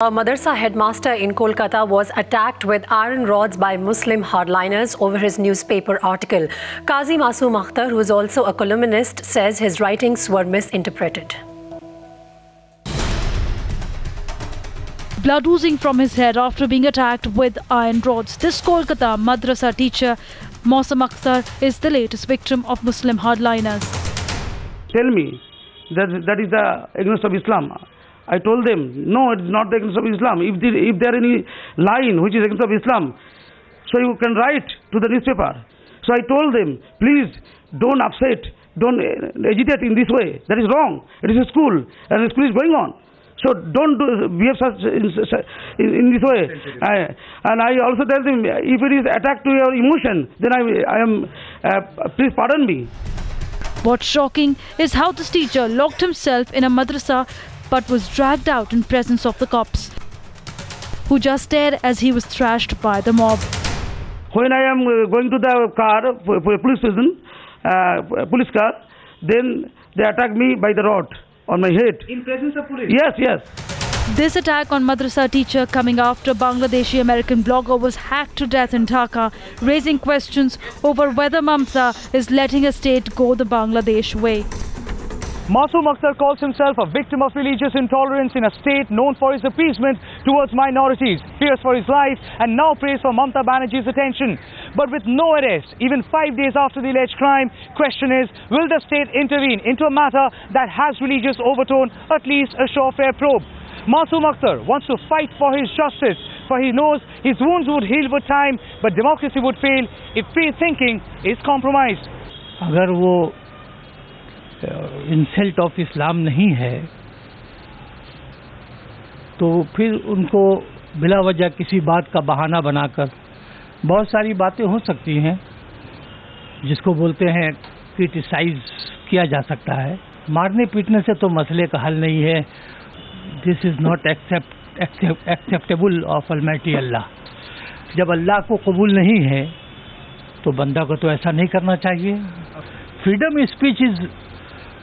A madrasa headmaster in Kolkata was attacked with iron rods by Muslim hardliners over his newspaper article. Qazi Masoom Akhtar, who is also a columnist, says his writings were misinterpreted. Blood oozing from his head after being attacked with iron rods. This Kolkata madrasa teacher, Masoom Akhtar, is the latest victim of Muslim hardliners. Tell me that is the against of Islam. I told them, no, it is not the against of Islam. If there any line which is against of Islam, so you can write to the newspaper. So I told them, please don't upset, don't agitate in this way. That is wrong. It is a school, and the school is going on. So don't behave such in this way. And I also tell them, if it is attack to your emotion, then I am please pardon me. What's shocking is how this teacher locked himself in a madrasa but was dragged out in presence of the cops, who just stared as he was thrashed by the mob. When I am going to the car, for police station, police car, then they attack me by the rod on my head. In presence of police? Yes, yes. This attack on madrasa teacher coming after Bangladeshi American blogger was hacked to death in Dhaka, raising questions over whether Mamta is letting a state go the Bangladesh way. Masoom Akhtar calls himself a victim of religious intolerance in a state known for its appeasement towards minorities, fears for his life, and now prays for Mamta Banerjee's attention. But with no arrest, even 5 days after the alleged crime, question is, will the state intervene into a matter that has religious overtone, at least a surefire probe? Masoom Akhtar wants to fight for his justice, for he knows his wounds would heal with time, but democracy would fail if free thinking is compromised. अगर वो insult of Islam नहीं है तो फिर उनको बिला वजह किसी बात का बहाना बनाकर बहुत सारी बातें हो सकती हैं जिसको बोलते हैं क्रिटिसाइज किया जा सकता है। मारने पीटने से तो मसले का हल नहीं है। This is not acceptable of almighty अल्लाह। जब अल्लाह को कबूल नहीं है तो बंदा को तो ऐसा नहीं करना चाहिए। Freedom speech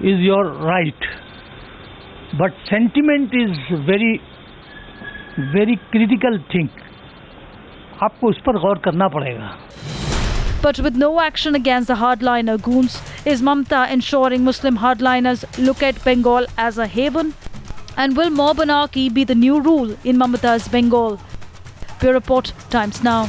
is your right, but sentiment is very critical thing. आपको उस पर गौर करना पड़ेगा. But with no action against the hardliner goons, is Mamta ensuring Muslim hardliners look at Bengal as a haven? And will mob anarchy be the new rule in Mamta's Bengal? Bureau Report, Times Now.